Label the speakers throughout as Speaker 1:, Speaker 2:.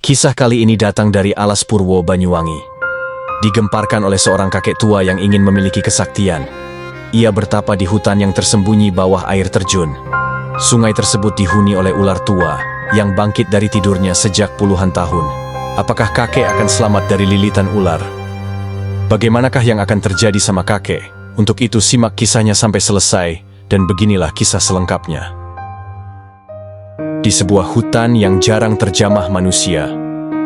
Speaker 1: Kisah kali ini datang dari Alas Purwo, Banyuwangi. Digemparkan oleh seorang kakek tua yang ingin memiliki kesaktian. Ia bertapa di hutan yang tersembunyi bawah air terjun. Sungai tersebut dihuni oleh ular tua yang bangkit dari tidurnya sejak puluhan tahun. Apakah kakek akan selamat dari lilitan ular? Bagaimanakah yang akan terjadi sama kakek? Untuk itu simak kisahnya sampai selesai, dan beginilah kisah selengkapnya. Di sebuah hutan yang jarang terjamah manusia,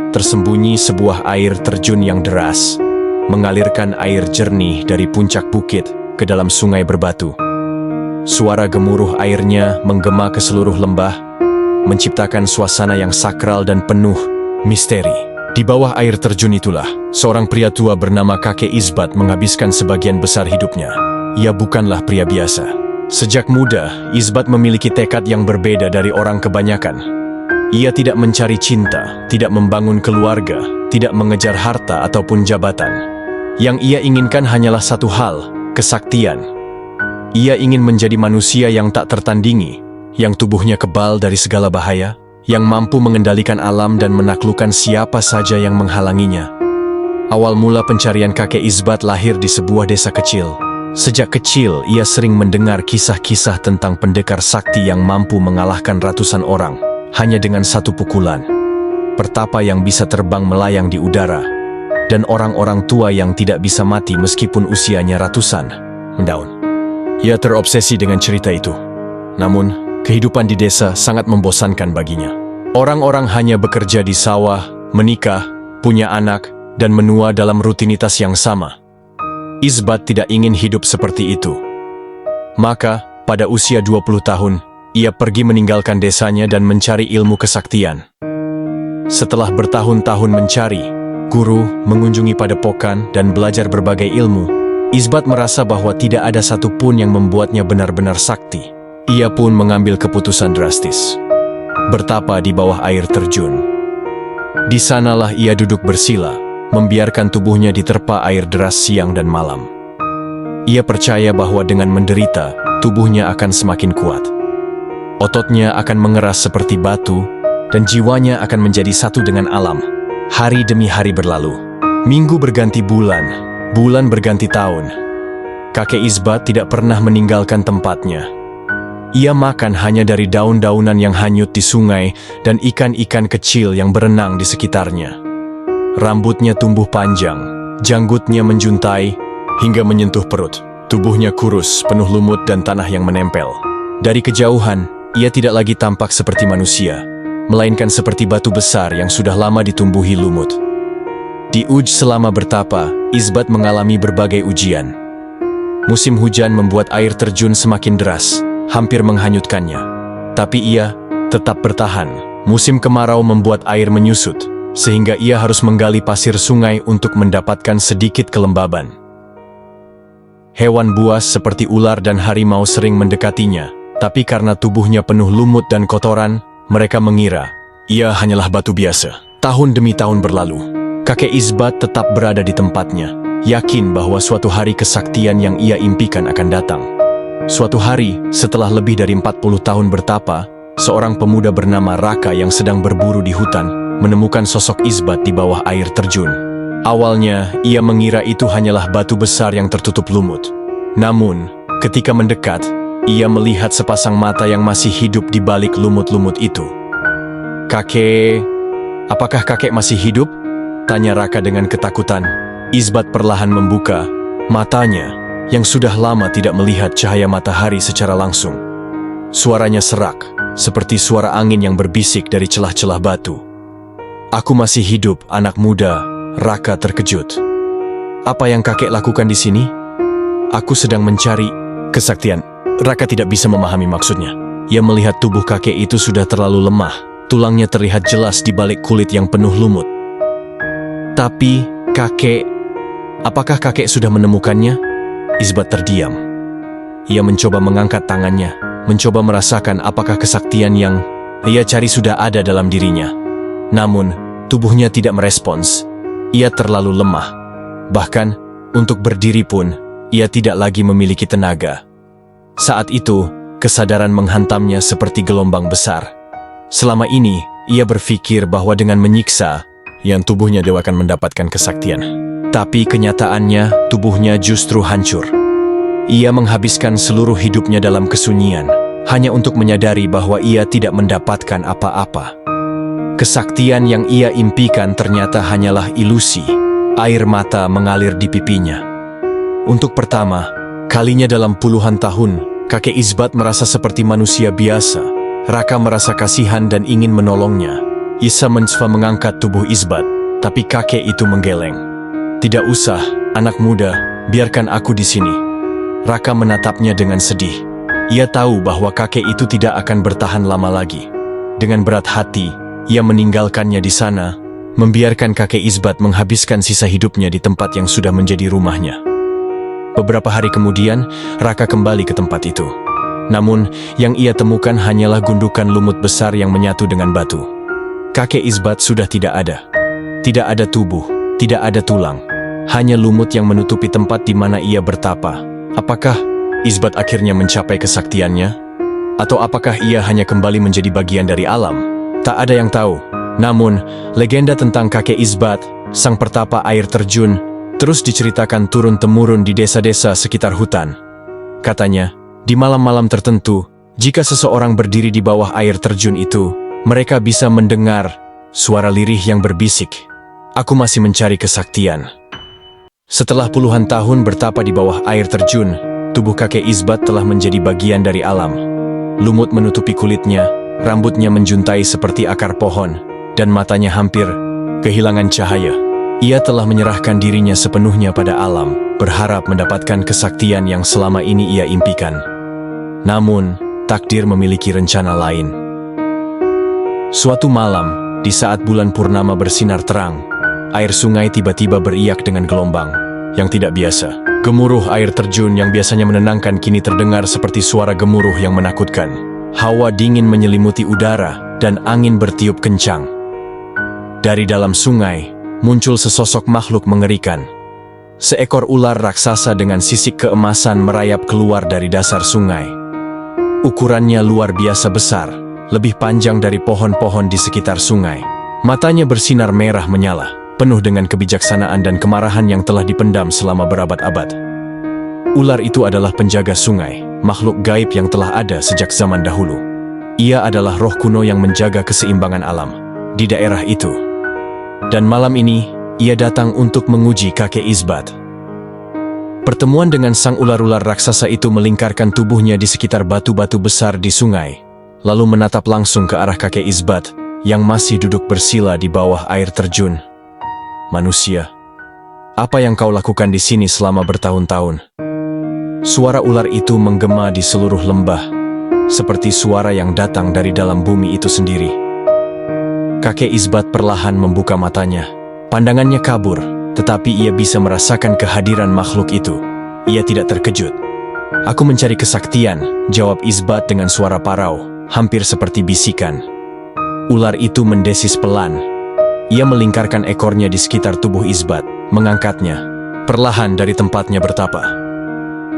Speaker 1: tersembunyi sebuah air terjun yang deras, mengalirkan air jernih dari puncak bukit ke dalam sungai berbatu. Suara gemuruh airnya menggema ke seluruh lembah, menciptakan suasana yang sakral dan penuh misteri. Di bawah air terjun itulah, seorang pria tua bernama kakek Isbat menghabiskan sebagian besar hidupnya. Ia bukanlah pria biasa. Sejak muda, Isbat memiliki tekad yang berbeda dari orang kebanyakan. Ia tidak mencari cinta, tidak membangun keluarga, tidak mengejar harta ataupun jabatan. Yang ia inginkan hanyalah satu hal, kesaktian. Ia ingin menjadi manusia yang tak tertandingi, yang tubuhnya kebal dari segala bahaya, yang mampu mengendalikan alam dan menaklukkan siapa saja yang menghalanginya. Awal mula pencarian kakek Isbat lahir di sebuah desa kecil. Sejak kecil, ia sering mendengar kisah-kisah tentang pendekar sakti yang mampu mengalahkan ratusan orang hanya dengan satu pukulan. Pertapa yang bisa terbang melayang di udara, dan orang-orang tua yang tidak bisa mati meskipun usianya ratusan mendaun. Ia terobsesi dengan cerita itu. Namun, kehidupan di desa sangat membosankan baginya. Orang-orang hanya bekerja di sawah, menikah, punya anak, dan menua dalam rutinitas yang sama. Isbat tidak ingin hidup seperti itu. Maka, pada usia 20 tahun, ia pergi meninggalkan desanya dan mencari ilmu kesaktian. Setelah bertahun-tahun mencari, guru, mengunjungi padepokan, dan belajar berbagai ilmu, Isbat merasa bahwa tidak ada satupun yang membuatnya benar-benar sakti. Ia pun mengambil keputusan drastis. Bertapa di bawah air terjun. Di sanalah ia duduk bersila, membiarkan tubuhnya diterpa air deras siang dan malam. Ia percaya bahwa dengan menderita, tubuhnya akan semakin kuat. Ototnya akan mengeras seperti batu, dan jiwanya akan menjadi satu dengan alam. Hari demi hari berlalu. Minggu berganti bulan, bulan berganti tahun. Kakek Isbat tidak pernah meninggalkan tempatnya. Ia makan hanya dari daun-daunan yang hanyut di sungai dan ikan-ikan kecil yang berenang di sekitarnya. Rambutnya tumbuh panjang, janggutnya menjuntai hingga menyentuh perut. Tubuhnya kurus, penuh lumut dan tanah yang menempel. Dari kejauhan, ia tidak lagi tampak seperti manusia, melainkan seperti batu besar yang sudah lama ditumbuhi lumut. Di Uj selama bertapa, Isbat mengalami berbagai ujian. Musim hujan membuat air terjun semakin deras, hampir menghanyutkannya. Tapi ia tetap bertahan. Musim kemarau membuat air menyusut, sehingga ia harus menggali pasir sungai untuk mendapatkan sedikit kelembaban. Hewan buas seperti ular dan harimau sering mendekatinya, tapi karena tubuhnya penuh lumut dan kotoran, mereka mengira ia hanyalah batu biasa. Tahun demi tahun berlalu. Kakek Isbat tetap berada di tempatnya, yakin bahwa suatu hari kesaktian yang ia impikan akan datang. Suatu hari, setelah lebih dari 40 tahun bertapa, seorang pemuda bernama Raka yang sedang berburu di hutan menemukan sosok Isbat di bawah air terjun. Awalnya, ia mengira itu hanyalah batu besar yang tertutup lumut. Namun, ketika mendekat, ia melihat sepasang mata yang masih hidup di balik lumut-lumut itu. "Kakek, apakah kakek masih hidup?" tanya Raka dengan ketakutan. Isbat perlahan membuka matanya yang sudah lama tidak melihat cahaya matahari secara langsung. Suaranya serak, seperti suara angin yang berbisik dari celah-celah batu. "Aku masih hidup, anak muda." Raka terkejut. "Apa yang kakek lakukan di sini?" "Aku sedang mencari kesaktian." Raka tidak bisa memahami maksudnya. Ia melihat tubuh kakek itu sudah terlalu lemah. Tulangnya terlihat jelas di balik kulit yang penuh lumut. "Tapi, kakek, apakah kakek sudah menemukannya?" Isbat terdiam. Ia mencoba mengangkat tangannya, mencoba merasakan apakah kesaktian yang ia cari sudah ada dalam dirinya. Namun, tubuhnya tidak merespons. Ia terlalu lemah. Bahkan, untuk berdiri pun, ia tidak lagi memiliki tenaga. Saat itu, kesadaran menghantamnya seperti gelombang besar. Selama ini, ia berpikir bahwa dengan menyiksa, yang tubuhnya dia akan mendapatkan kesaktian. Tapi kenyataannya, tubuhnya justru hancur. Ia menghabiskan seluruh hidupnya dalam kesunyian, hanya untuk menyadari bahwa ia tidak mendapatkan apa-apa. Kesaktian yang ia impikan ternyata hanyalah ilusi. Air mata mengalir di pipinya. Untuk pertama kalinya dalam puluhan tahun, kakek Isbat merasa seperti manusia biasa. Raka merasa kasihan dan ingin menolongnya. Isa mencoba mengangkat tubuh Isbat, tapi kakek itu menggeleng. "Tidak usah, anak muda, biarkan aku di sini." Raka menatapnya dengan sedih. Ia tahu bahwa kakek itu tidak akan bertahan lama lagi. Dengan berat hati, ia meninggalkannya di sana, membiarkan kakek Isbat menghabiskan sisa hidupnya di tempat yang sudah menjadi rumahnya. Beberapa hari kemudian, Raka kembali ke tempat itu. Namun, yang ia temukan hanyalah gundukan lumut besar yang menyatu dengan batu. Kakek Isbat sudah tidak ada. Tidak ada tubuh, tidak ada tulang. Hanya lumut yang menutupi tempat di mana ia bertapa. Apakah Isbat akhirnya mencapai kesaktiannya? Atau apakah ia hanya kembali menjadi bagian dari alam? Tak ada yang tahu. Namun, legenda tentang kakek Isbat, sang pertapa air terjun, terus diceritakan turun-temurun di desa-desa sekitar hutan. Katanya, di malam-malam tertentu, jika seseorang berdiri di bawah air terjun itu, mereka bisa mendengar suara lirih yang berbisik, "Aku masih mencari kesaktian." Setelah puluhan tahun bertapa di bawah air terjun, tubuh kakek Isbat telah menjadi bagian dari alam. Lumut menutupi kulitnya, rambutnya menjuntai seperti akar pohon, dan matanya hampir kehilangan cahaya. Ia telah menyerahkan dirinya sepenuhnya pada alam, berharap mendapatkan kesaktian yang selama ini ia impikan. Namun, takdir memiliki rencana lain. Suatu malam, di saat bulan purnama bersinar terang, air sungai tiba-tiba beriak dengan gelombang yang tidak biasa. Gemuruh air terjun yang biasanya menenangkan kini terdengar seperti suara gemuruh yang menakutkan. Hawa dingin menyelimuti udara dan angin bertiup kencang. Dari dalam sungai, muncul sesosok makhluk mengerikan. Seekor ular raksasa dengan sisik keemasan merayap keluar dari dasar sungai. Ukurannya luar biasa besar, lebih panjang dari pohon-pohon di sekitar sungai. Matanya bersinar merah menyala, penuh dengan kebijaksanaan dan kemarahan yang telah dipendam selama berabad-abad. Ular itu adalah penjaga sungai, makhluk gaib yang telah ada sejak zaman dahulu. Ia adalah roh kuno yang menjaga keseimbangan alam di daerah itu. Dan malam ini, ia datang untuk menguji kakek Isbat. Pertemuan dengan sang ular-ular raksasa itu melingkarkan tubuhnya di sekitar batu-batu besar di sungai, lalu menatap langsung ke arah kakek Isbat yang masih duduk bersila di bawah air terjun. "Manusia, apa yang kau lakukan di sini selama bertahun-tahun?" Suara ular itu menggema di seluruh lembah, seperti suara yang datang dari dalam bumi itu sendiri. Kakek Isbat perlahan membuka matanya. Pandangannya kabur, tetapi ia bisa merasakan kehadiran makhluk itu. Ia tidak terkejut. "Aku mencari kesaktian," jawab Isbat dengan suara parau, hampir seperti bisikan. Ular itu mendesis pelan. Ia melingkarkan ekornya di sekitar tubuh Isbat, mengangkatnya perlahan dari tempatnya bertapa.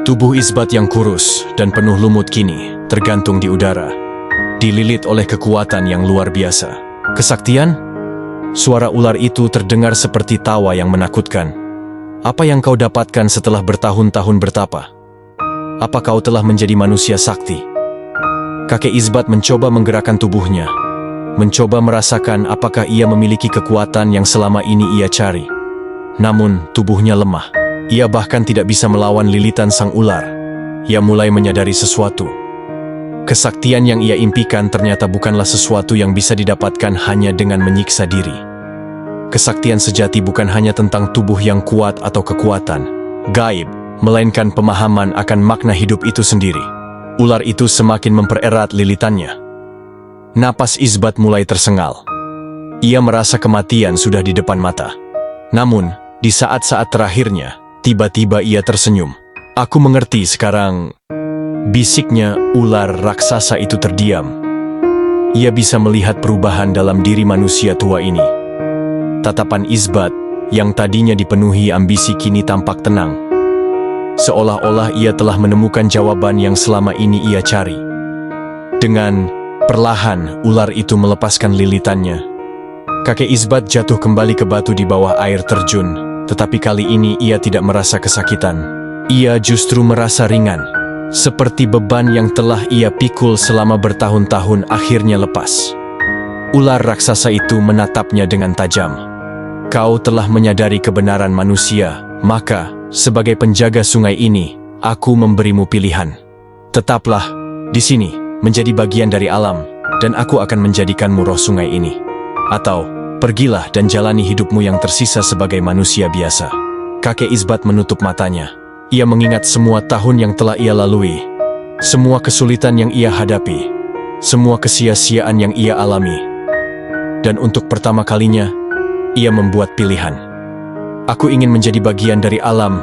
Speaker 1: Tubuh Isbat yang kurus dan penuh lumut kini tergantung di udara, dililit oleh kekuatan yang luar biasa. "Kesaktian?" Suara ular itu terdengar seperti tawa yang menakutkan. "Apa yang kau dapatkan setelah bertahun-tahun bertapa? Apa kau telah menjadi manusia sakti?" Kakek Isbat mencoba menggerakkan tubuhnya, mencoba merasakan apakah ia memiliki kekuatan yang selama ini ia cari. Namun, tubuhnya lemah. Ia bahkan tidak bisa melawan lilitan sang ular. Ia mulai menyadari sesuatu. Kesaktian yang ia impikan ternyata bukanlah sesuatu yang bisa didapatkan hanya dengan menyiksa diri. Kesaktian sejati bukan hanya tentang tubuh yang kuat atau kekuatan gaib, melainkan pemahaman akan makna hidup itu sendiri. Ular itu semakin mempererat lilitannya. Napas Isbat mulai tersengal. Ia merasa kematian sudah di depan mata. Namun, di saat-saat terakhirnya, tiba-tiba ia tersenyum. "Aku mengerti sekarang." Bisiknya, ular raksasa itu terdiam. Ia bisa melihat perubahan dalam diri manusia tua ini. Tatapan Isbat, yang tadinya dipenuhi ambisi kini tampak tenang. Seolah-olah ia telah menemukan jawaban yang selama ini ia cari. Dengan Perlahan, ular itu melepaskan lilitannya. Kakek Isbat jatuh kembali ke batu di bawah air terjun, tetapi kali ini ia tidak merasa kesakitan. Ia justru merasa ringan, seperti beban yang telah ia pikul selama bertahun-tahun akhirnya lepas. Ular raksasa itu menatapnya dengan tajam. Kau telah menyadari kebenaran manusia, maka, sebagai penjaga sungai ini, aku memberimu pilihan. Tetaplah di sini, menjadi bagian dari alam, dan aku akan menjadikanmu roh sungai ini. Atau, pergilah dan jalani hidupmu yang tersisa sebagai manusia biasa. Kakek Isbat menutup matanya. Ia mengingat semua tahun yang telah ia lalui, semua kesulitan yang ia hadapi, semua kesia-siaan yang ia alami. Dan untuk pertama kalinya, ia membuat pilihan. Aku ingin menjadi bagian dari alam.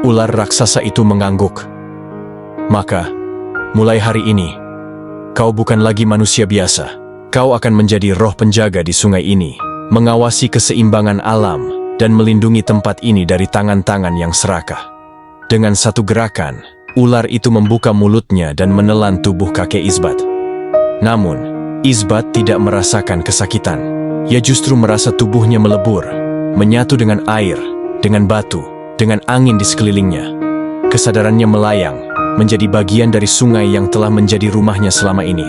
Speaker 1: Ular raksasa itu mengangguk. Maka, mulai hari ini, kau bukan lagi manusia biasa. Kau akan menjadi roh penjaga di sungai ini, mengawasi keseimbangan alam, dan melindungi tempat ini dari tangan-tangan yang serakah. Dengan satu gerakan, ular itu membuka mulutnya dan menelan tubuh kakek Isbat. Namun, Isbat tidak merasakan kesakitan. Ia justru merasa tubuhnya melebur, menyatu dengan air, dengan batu, dengan angin di sekelilingnya. Kesadarannya melayang, menjadi bagian dari sungai yang telah menjadi rumahnya selama ini.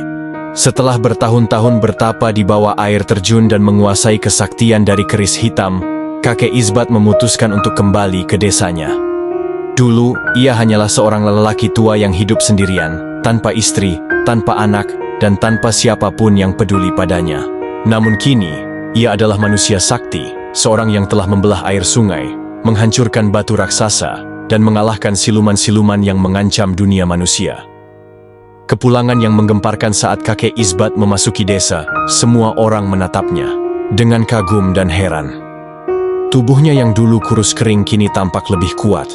Speaker 1: Setelah bertahun-tahun bertapa di bawah air terjun dan menguasai kesaktian dari keris hitam, kakek Isbat memutuskan untuk kembali ke desanya. Dulu, ia hanyalah seorang lelaki tua yang hidup sendirian, tanpa istri, tanpa anak, dan tanpa siapapun yang peduli padanya. Namun kini, ia adalah manusia sakti, seorang yang telah membelah air sungai, menghancurkan batu raksasa, dan mengalahkan siluman-siluman yang mengancam dunia manusia. Kepulangan yang menggemparkan saat kakek Isbat memasuki desa, semua orang menatapnya dengan kagum dan heran. Tubuhnya yang dulu kurus kering kini tampak lebih kuat.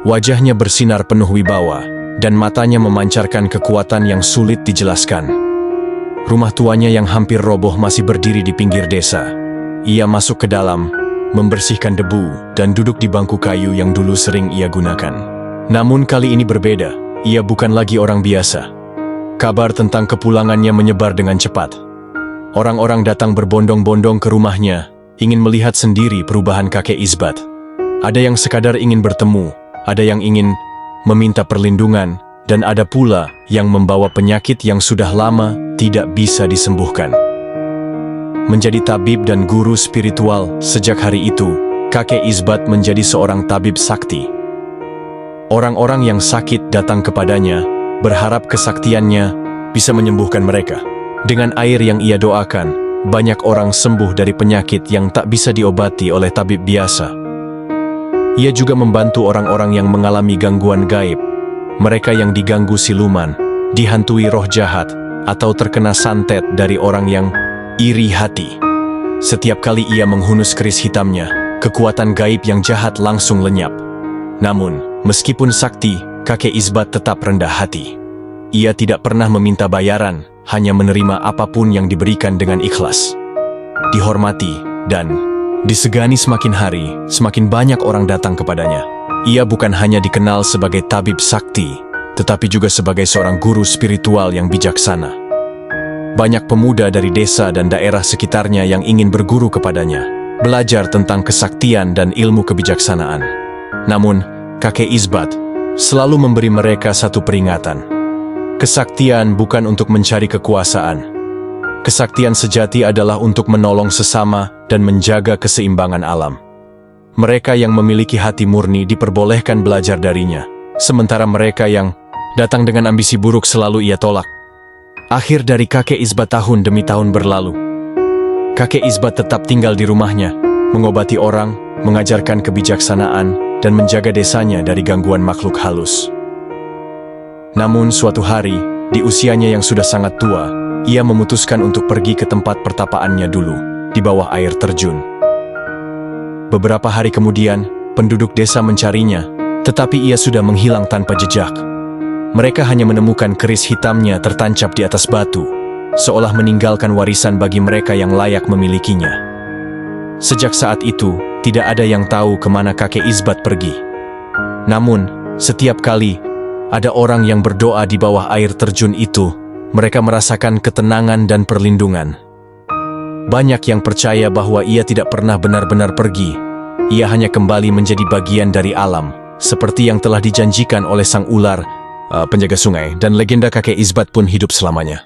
Speaker 1: Wajahnya bersinar penuh wibawa, dan matanya memancarkan kekuatan yang sulit dijelaskan. Rumah tuanya yang hampir roboh masih berdiri di pinggir desa. Ia masuk ke dalam, membersihkan debu, dan duduk di bangku kayu yang dulu sering ia gunakan. Namun kali ini berbeda, ia bukan lagi orang biasa. Kabar tentang kepulangannya menyebar dengan cepat. Orang-orang datang berbondong-bondong ke rumahnya, ingin melihat sendiri perubahan kakek Isbat. Ada yang sekadar ingin bertemu, ada yang ingin meminta perlindungan, dan ada pula yang membawa penyakit yang sudah lama tidak bisa disembuhkan. Menjadi tabib dan guru spiritual, sejak hari itu, kakek Isbat menjadi seorang tabib sakti. Orang-orang yang sakit datang kepadanya, berharap kesaktiannya bisa menyembuhkan mereka. Dengan air yang ia doakan, banyak orang sembuh dari penyakit yang tak bisa diobati oleh tabib biasa. Ia juga membantu orang-orang yang mengalami gangguan gaib, mereka yang diganggu siluman, dihantui roh jahat, atau terkena santet dari orang yang iri hati. Setiap kali ia menghunus keris hitamnya, kekuatan gaib yang jahat langsung lenyap. Namun, meskipun sakti, kakek Isbat tetap rendah hati. Ia tidak pernah meminta bayaran, hanya menerima apapun yang diberikan dengan ikhlas. Dihormati, dan disegani semakin hari, semakin banyak orang datang kepadanya. Ia bukan hanya dikenal sebagai tabib sakti, tetapi juga sebagai seorang guru spiritual yang bijaksana. Banyak pemuda dari desa dan daerah sekitarnya yang ingin berguru kepadanya, belajar tentang kesaktian dan ilmu kebijaksanaan. Namun, kakek Isbat selalu memberi mereka satu peringatan. Kesaktian bukan untuk mencari kekuasaan. Kesaktian sejati adalah untuk menolong sesama dan menjaga keseimbangan alam. Mereka yang memiliki hati murni diperbolehkan belajar darinya, sementara mereka yang datang dengan ambisi buruk selalu ia tolak. Akhir dari kakek Isbat tahun demi tahun berlalu. Kakek Isbat tetap tinggal di rumahnya, mengobati orang, mengajarkan kebijaksanaan, dan menjaga desanya dari gangguan makhluk halus. Namun suatu hari, di usianya yang sudah sangat tua, ia memutuskan untuk pergi ke tempat pertapaannya dulu, di bawah air terjun. Beberapa hari kemudian, penduduk desa mencarinya, tetapi ia sudah menghilang tanpa jejak. Mereka hanya menemukan keris hitamnya tertancap di atas batu, seolah meninggalkan warisan bagi mereka yang layak memilikinya. Sejak saat itu, tidak ada yang tahu kemana kakek Isbat pergi. Namun, setiap kali ada orang yang berdoa di bawah air terjun itu, mereka merasakan ketenangan dan perlindungan. Banyak yang percaya bahwa ia tidak pernah benar-benar pergi. Ia hanya kembali menjadi bagian dari alam, seperti yang telah dijanjikan oleh sang ular, penjaga sungai, dan legenda kakek Isbat pun hidup selamanya.